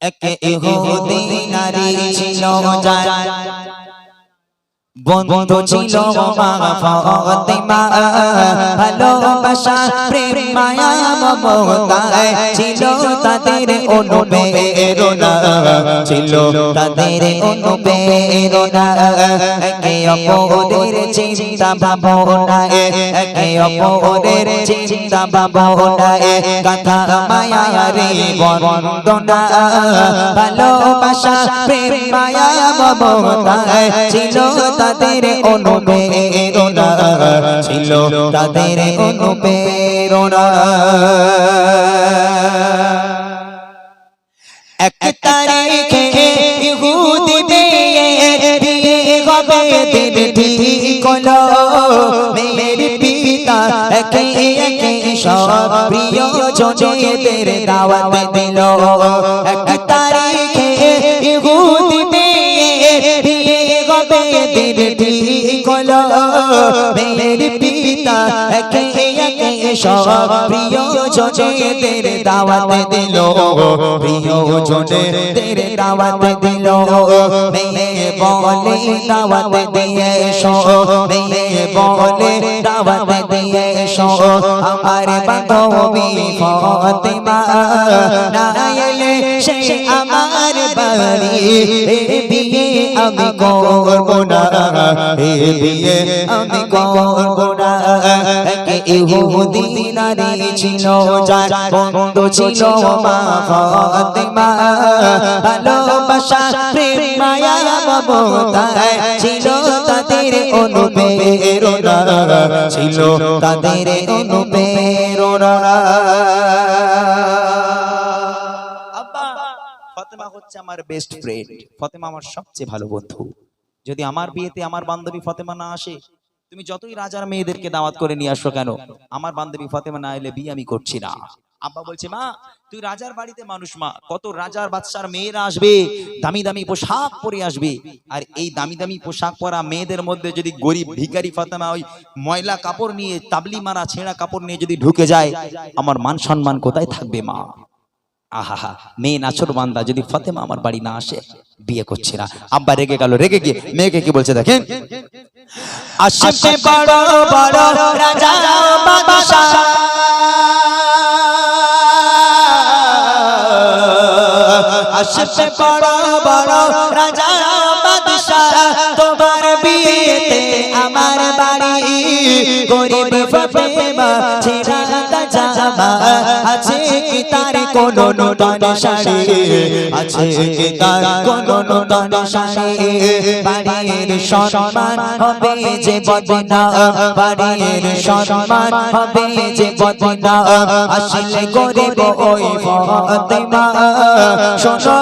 এক ইহুদি নারী ছিল যার বন্ধু ছিল মা ফাতেমা, ভালোবাসা প্রেম মায়া মমতায় ছিল তাদের অনুপ্রেরণা, ছিল তাদের অনুপ্রেরণা। একে অপরের চিন্তা ভাবনায়, একে অপরের চিন্তা ভাবনায় কথা মায়ারে বন্দনা, ভালোবাসা প্রেম মায়া মমতায় ছিল তাদের অনুপ্রেরণা, ছিল তাদের অনুপ্রেরণা। এক তারিখে ইহুদি মেয়ের বিয়ে হবে, দিন ঠিক হলো। মেয়ের পিতা একে একে সব প্রিয়জনদের দাওয়াত দিল। এক তারিখে ইহুদি মেয়ের বিয়ে হবে, দিন ঠিক হলো। মেয়ের পিতা একে একে সব প্রিয়জনদের দাওয়াত দিল, প্রিয়জনদের দাওয়াত দিল। মেয়ে বলে দাওয়াত দিয়ে এসো, মেয়ে বলে দাওয়াত দিয়ে এসো। আমার বান্ধবী ফাতেমা না এলে সে আমার বাড়ি, এ বিয়ে আমি করব না, এ বিয়ে আমি করব না। এক ইহুদি নারী ছিল যার বন্ধু ছিল মা ফাতেমা, ভালোবাসা প্রেম মায়া মমতায় ছিল তাদের অনুপ্রেরণা, ছিল তাদের অনুপ্রেরণা। আব্বা, ফাতেমা হচ্ছে আমার বেস্ট ফ্রেন্ড, ফাতেমা আমার সবচেয়ে ভালো বন্ধু। যদি আমার বিয়েতে আমার বান্ধবী ফাতেমা না আসে, তুমি যতই রাজার মেয়েদেরকে দাওয়াত করে নিয়ে আসো কেন, আমার বান্ধবী ফাতেমা না এলে বিয়ে আমি করছি না। আব্বা বলছে, মা তুই রাজার বাড়িতে মানুষ, মা কত রাজার বাদশার মেয়েরা আসবে, দামি দামি পোশাক পরে আসবে, আর এই দামি দামি পোশাক পরা মেয়েদের মধ্যে যদি গরিব ভিখারি ফাতেমা ওই ময়লা কাপড় নিয়ে, তাবলি মারা ছেঁড়া কাপড় নিয়ে যদি ঢুকে যায়, আমার মান সম্মান কোথায় থাকবে মা? আহা, মেয়ে নাছর বান্দা, যদি ফাতেমা আমার বাড়ি না আসে বিয়ে করছে না। আব্বা রেগে গেল, রেগে গিয়ে মেয়েকে কি বলছে দেখেন, আসবে বড় বড় রাজা বাদশা, আসবে বড় বড় রাজা বাদশা, তোমার বিয়েতে আমার বাড়ি, গরিব ফাতেমা ছেঁড়া জামা, আছে কি তার কোনো নূতন শাড়ি, আছে কি তার কোনো নূতন শাড়ি? বাড়ির সম্মান হবে যে বদনাম, বাড়ির সম্মান হবে যে বদনাম। আসলে গরিব ওই ফাতেমা, শোনো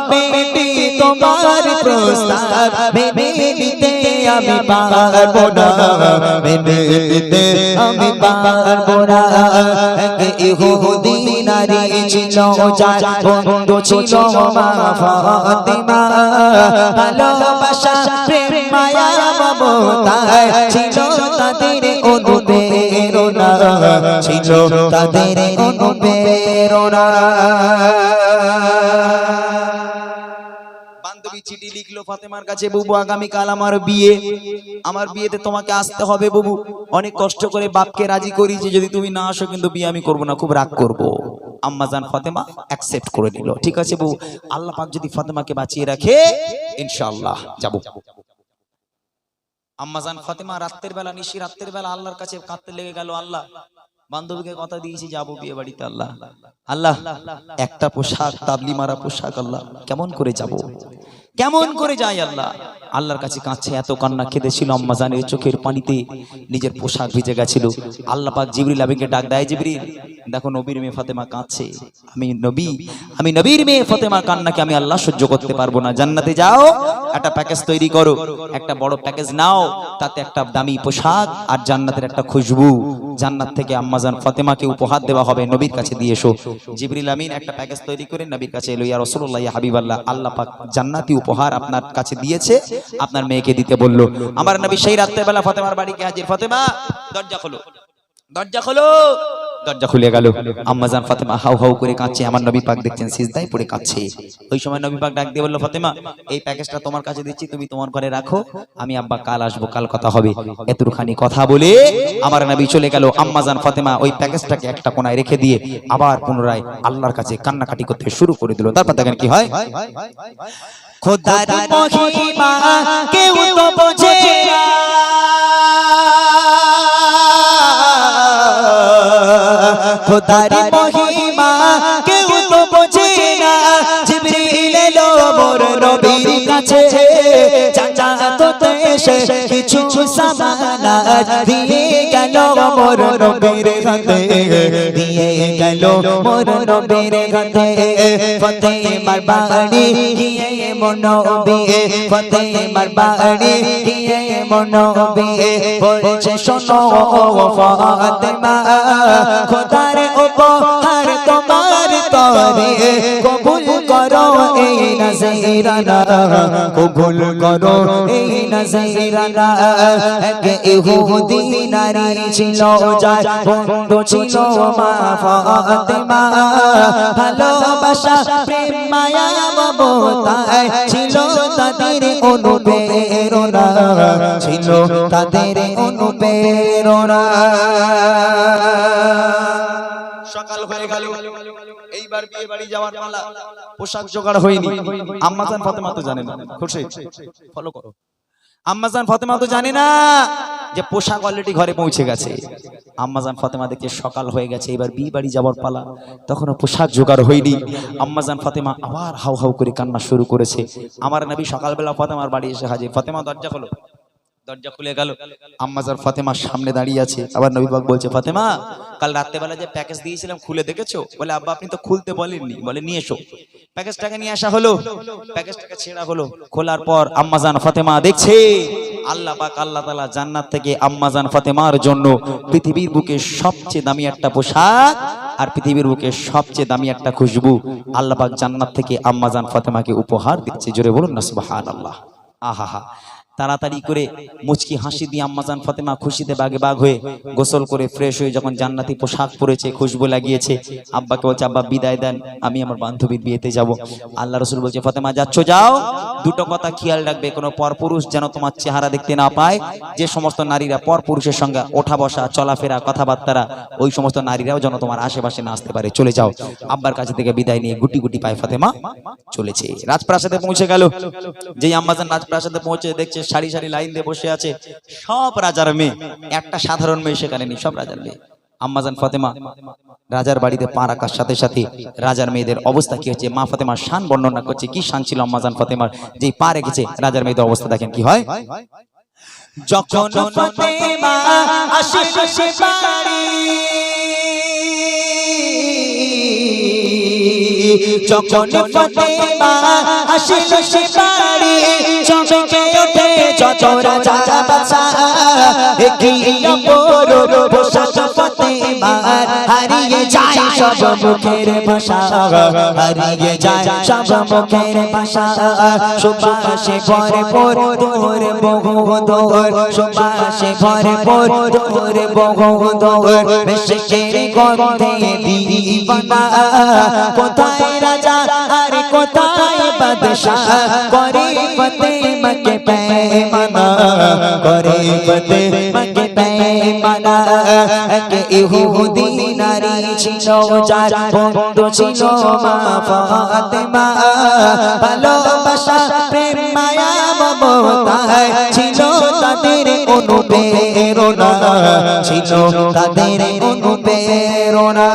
বেটি তোমার প্রস্তাব ভেবে নিতে আমি পারবো না, ভেবে নিতে আমি পারবো না। এক ইহুদি নারী ছিল যার বন্ধু ছিল মা ফাতেমা, ভালোবাসা প্রেম মায়া মমতায় ছিল তাদের অনুপ্রেরণা, ছিল তাদের অনুপ্রেরণা। বান্ধবী চিঠি লিখলো ফাতেমার কাছে, বুবু আগামীকাল আমার বিয়ে, আমার বিয়েতে তোমাকে আসতে হবে বুবু। অনেক কষ্ট করে বাপকে রাজি করি যে যদি তুমি না আসো কিন্তু বিয়ে আমি করবো না, খুব রাগ করবো। আম্মাজান ফাতেমা অ্যাকসেপ্ট করে নিল, ঠিক আছে বউ, আল্লাহ পাক যদি ফাতেমাকে বাঁচিয়ে রাখে ইনশাআল্লাহ যাব। আম্মাজান ফাতেমা রাতের বেলা, নিশি রাতের বেলা আল্লাহর কাছে কাঁদতে লেগে গেল, আল্লাহ বান্ধবীকে কথা দিয়েছি যাবো বিয়ে বাড়িতে, আল্লাহ আল্লাহ একটা পোশাক, তাবলি মারা পোশাক, আল্লাহ কেমন করে যাব, কেমন করে যাই? আল্লাহ আল্লাহর কাছে কাঁদছে, এত কান্না কেঁদেছিল আম্মাজানের চোখের পানিতে নিজের পোশাক ভিজে গেছিল। আল্লাহ পাক জিবরিল আমিনকে ডাক দেয়, জিবরিল দেখো নবীর মেয়ে ফাতেমা কাঁদছে, আমি নবীর মেয়ে ফাতেমার কান্নাকে আমি আল্লাহ সহ্য করতে পারবো না, জান্নাতে যাও একটা প্যাকেজ তৈরি করো, একটা বড় প্যাকেজ নাও, তাতে একটা দামি পোশাক আর জান্নাতের একটা খুশবু, জান্নাত থেকে আম্মাজান ফাতেমাকে উপহার দেওয়া হবে, নবীর কাছে দিয়ে এসো। জিবরিল আমিন একটা প্যাকেজ তৈরি করে নবীর কাছে এলো, ইয়া রাসূলুল্লাহ ইয়া হাবিবাল্লাহ, আল্লাহ পাক জান্নাতি উপহার আপনার কাছে দিয়েছে, আপনার মেয়েকে দিতে বললো। আমার নবী সেই রাতের বেলা ফাতেমার বাড়ি গিয়ে হাজির, ফাতেমা দরজা খোলো, দরজা খোলো। দরজা খুলে গেল। আম্মাজান ফাতেমা হাউ হাউ করে কাঁদছে, আমার নবী পাক দেখছেন সিজদায় পড়ে কাঁদছে। ওই সময় নবী পাক ডাক দিয়ে বলল, ফাতেমা এই প্যাকেজটা তোমার কাছে দিচ্ছি, তুমি তোমার ঘরে রাখো, আমি আব্বা কাল আসবো, কাল কথা হবে। এতটুখানি কথা বলে আমার নবী চলে গেল। আম্মাজান ফাতেমা ওই প্যাকেজটাকে একটা কোণায় রেখে দিয়ে আবার পুনরায় আল্লাহর কাছে কান্নাকাটি করতে শুরু করে দিল। তারপর দেখেন কি হয়। খোদার মহিমা কেউ তো বোঝে না, খোদার মহিমা কেউ তো বোঝে না। জিবরিল এলো মোর নবীর কাছে, জান্নাতে এসে কিছু সামানাত দিয়ে গেল মোর নবীর হাতে, দিয়ে গেল মোর নবীর হাতে। ফাতেমার বাড়ি গিয়ে মোর নবী, ফাতেমার বাড়ি গিয়ে মোর নবী বলছে, শোনো ফাতেমা, খোদার উপহার তোমার তরে, কবুল করো এই নজরানা, কবুল করো এই নজরানা। এক ইহুদি নারী ছিল, যার বন্ধু ছিল মা ফাতেমা, ভালোবাসা প্রেম মায়া মমতায় ছিল তাদের অনুপ্রেরণা, ছিল তাদের অনুপ্রেরণা। সকাল হয়ে গেল, এইবার বিয়ে বাড়ি যাওয়ার পালা। পোশাক জোগাড় হয়নি। আম্মাজান ফাতেমা তো জানে না, খুশি ফলো করো, আম্মাজান ফাতেমা তো জানে না যে পোশাক অলরেডি ঘরে পৌঁছে গেছে। আম্মাজান ফাতেমা দেখে সকাল হয়ে গেছে, এবার বিয়ে বাড়ি যাওয়ার পালা, তখনও পোশাক জোগাড় হয়নি। আম্মাজান ফাতেমা আবার হাউ হাউ করে কান্না শুরু করেছে। আমার নবী সকালবেলা ফাতেমার বাড়ি এসে হাজির। ফাতেমা দরজা খোলো, দরজা খুলে গেল। আম্মাজান ফাতেমার সামনে দাঁড়িয়ে আছে। আবার নবী পাক বলছে, ফাতেমা কাল রাত্রেবেলা যে প্যাকেজ দিয়েছিলাম খুলে দেখেছো? বলে আব্বা আপনি তো খুলতে বলেননি। বলে নিয়ে এসো। প্যাকেজটাকে নিয়ে আসা হলো, প্যাকেজটাকে ছেঁড়া হলো। খোলার পর আম্মাজান ফাতেমা দেখছে আল্লাহ পাক আল্লাহ তাআলা জান্নাত থেকে আম্মাজান ফাতেমার জন্য পৃথিবীর বুকে সবচেয়ে দামি একটা পোশাক আর পৃথিবীর বুকে সবচেয়ে দামি একটা খুশবু আল্লাহ পাক জান্নাত থেকে আম্মাজান ফাতেমাকে উপহার দিচ্ছে। জোরে বলুন না সুবহানাল্লাহ। আহা, তাড়াতাড়ি করে মুচকি হাসি দিয়ে আম্মাজান ফাতেমা খুশিতে বাগে বাগ হয়ে গোসল করে ফ্রেশ হয়ে যখন জান্নাতি পোশাক পরেছে, খুশবু লাগিয়েছে, আব্বাকে বলছে, আব্বা বিদায় দেন, আমি আমার বান্ধবীর বিয়েতে যাব। আল্লাহ রাসূল বলছে, ফাতেমা যাচ্ছ যাও, দুটো কথা খেয়াল রাখবে, কোনো পরপুরুষ যেন তোমার চেহারা দেখতে না পায়। যে সমস্ত নারীরা পরপুরুষের সঙ্গে ওঠা বসা চলাফেরা কথাবার্তা, ওই সমস্ত নারীরাও যেন তোমার আশেপাশে না আসতে পারে, চলে যাও। আব্বার কাছে থেকে বিদায় নিয়ে গুটি গুটি পায় ফাতেমা চলেছে। রাজপ্রাসাদে পৌঁছে গেল। যেই আম্মাজান রাজপ্রাসাদে পৌঁছে দেখছে সারি সারি লাইন দিয়ে বসে আছে সব রাজার মেয়ে, একটা সাধারণ মেয়ে সেখানে নেই, সব রাজার মেয়ে। আম্মাজান ফাতেমা রাজার বাড়িতে পা রাখার সাথে সাথে রাজার মেয়েদের অবস্থা কি হচ্ছে মা ফাতেমার শান বর্ণনা করছে। কি শান ছিল আম্মাজান ফাতেমার, যেই পা রেখেছে রাজার মেয়েদের অবস্থা দেখেন কি হয়। যখন ফাতেমা আসে সে বাড়ি, যখন ফাতেমা আসে সে বাড়ি, চমকে ওঠে যত রাজা বাদশা, এগিয়ে বড় পোশাক ফাতেমার হারিয়ে যায় সব মুখের ভাষা, হারিয়ে যায় সব মুখের ভাষা। সুবাসে ভরপুর দূর বহুদূর, সুবাসে ভরপুর দূর বহুদূর, মিশকের গন্ধে দিওয়ানা, কোথায় রাজা আর কোথায় বাদশাহ, করে ফাতেমাকে পেমানা, করে ফাতেমাকে পেমানা। এক ইহুদি নারী ছিল, যার বন্ধু ছিল মা ফাতেমা, ভালোবাসা প্রেম মায়া মমতায় ছিল তাদের অনুপ্রেরণা, ছিল তাদের অনুপ্রেরণা।